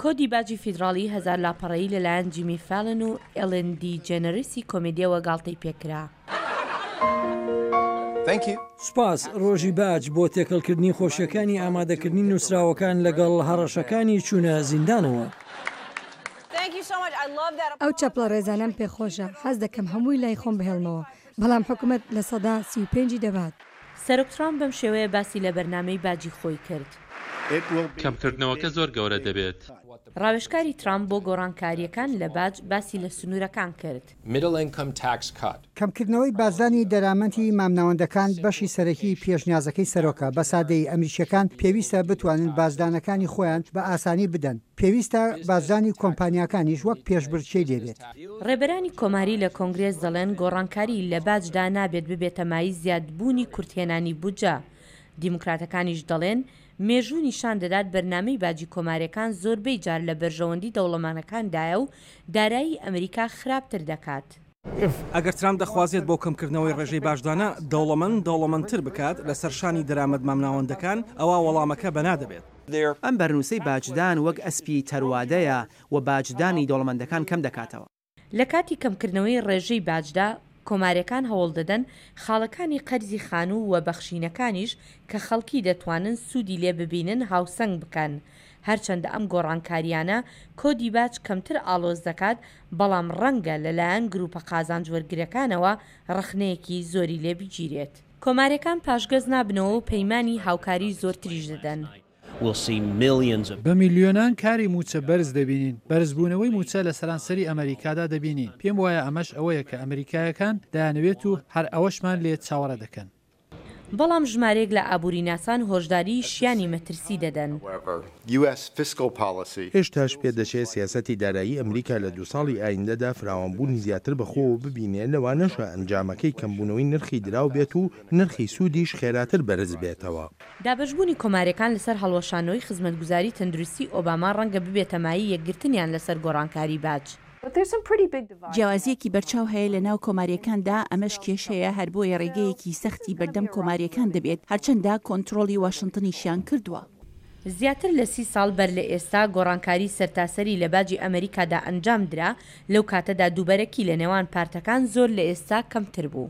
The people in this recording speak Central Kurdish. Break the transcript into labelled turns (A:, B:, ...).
A: کۆدی باجی فیدراڵی هەزار لاپەڕەیی لەلایەن جیمی فالن و ئێلن دیجێنەرسی کۆمێدیەوە گاڵتەی پێکرا.
B: سوپاس. ڕۆژی باج بۆ تێکەڵکردنی خۆشیەکانی ئامادەکردنی نووسراوەکان لەگەڵ هەڕەشەکانی چوونە زیندانەوە.
C: ئەو چەپڵە ڕێزانەم پێخۆشە. حەز دەکەم هەمووی لای خۆم بهێڵمەوە، بەڵام حکوومەت لە سەدا 35 دەبات.
A: سەرۆک ترامپ بەم شێوەیە باسی لە بەرنامەی باجی خۆی کرد.
D: کەمکردنەوەکە زۆر گەورە دەبێت.
A: ڕاوێژکاری ترامپ بۆ گۆڕانکاریەکان لە باج باسی لە سنوورەکان کرد.
E: کەمکردنەوەی بازانی دەرامەتی مامناوەندەکان بەشی سەرەکی پێشنیازەکەی سەرۆکە. بە سادەی ئەمریکیەکان پێویستە بتوانن بازدانەکانی خۆیان بە ئاسانی بدەن. پێویستە بازدانی کۆمپانیاکانیش وەک پێشبڕکێ دەبێت.
A: ڕێبەرانی کۆماری لە کۆنگرێس دەڵێن گۆڕانکاری لە باجدا نابێت ببێتە مای زیادبوونی کورتهێنانی بودجە. دیموکراتەکانیش دەڵێن مێژوو نیشان دەدات بەرنامەی باجی کۆماریەکان زۆربەی جار لە بەرژەوەندی دەوڵەمانەکاندایە و دارایی ئەمریکا خراپتر دەکات.
F: ئەگەر ترامپ دەخوازێت بۆ کەمکردنەوەی ڕێژەی باشدانە دەوڵەمەندتر بکات لەسەر شانی دەرامەت مامناوەندەکان، ئەوە وەڵامەکە بەنادەبێت.
G: ئەم بەرنووسەی باجدان وەک ئەسپی تەروادەیە و باجدانی دەوڵەمەندەکان کەم دەکاتەوە.
A: لە کاتی کەمکردنەوەی ڕێژەی باجدا کۆماریەکان هەوڵ دەدەن خاڵەکانی قەرزی خانوو و بەخشینەکانیش کە خەڵکی دەتوانن سوودی لێ ببینن هاوسەنگ بکەن. هەرچەندە ئەم گۆڕانکاریانە کۆدی باج کەمتر ئاڵۆز دەکات، بەڵام ڕەنگە لەلایەن گروپە قازانجوەرگرەکانەوە ڕخنەیەکی زۆری لێ بگیرێت. کۆماریەکان پاشگەز نابنەوە و پەیمانی هاوکاری زۆرتریش دەدەن.
H: بە میلیۆنان کاری موچە بەرز دەبینین. بەرزبوونەوەی موچە لە سەرانسەری ئەمریکادا دەبینین. پێم وایە ئەمەش ئەوەیە کە ئەمریکایەکان دەیانەوێت و هەر ئەوەشمان لێ چاوەڕە دەکەن.
A: بەڵام ژمارەیەک لە ئابووریناسان هۆشداری شیانی مەترسی دەدەن.
I: هێشتاش پێدەچێت سیاسەتی دارایی ئەمریکا لە 2 ساڵی ئایندەدا فراوانبوونی زیاتر بەخۆوە ببینێت، لەوانەشە ئەنجامەکەی کەمبوونەوەی نرخی دراو بێت و نرخی سوودیش خێراتر بەرز بێتەوە.
A: دابەشبوونی کۆماریەکان لەسەر هەڵوەشانەوەی خزمەتگوزاری تەندروستی ئۆباما ڕەنگە ببێتە مای یەکگرتنیان لەسەر گۆڕانکاری باج.
J: جیاوازیەکی بەرچاو هەیە لە ناو کۆماریەکاندا. ئەمەش کێشەیە هەر بۆیە ڕێگەیەکی سەختی بەردەم کۆماریەکان دەبێت، هەرچەندە کۆنتڕۆلی واشنگتنیشیان کردووە.
A: زیاتر لە 30 ساڵ بەر لە ئێستا گۆڕانکاری سەرتاسەری لە باجی ئەمریکادا ئەنجام درا. لەو کاتەدا دووبەرەکی لە نێوان پارتەکان زۆر لە ئێستا کەمتر بوو.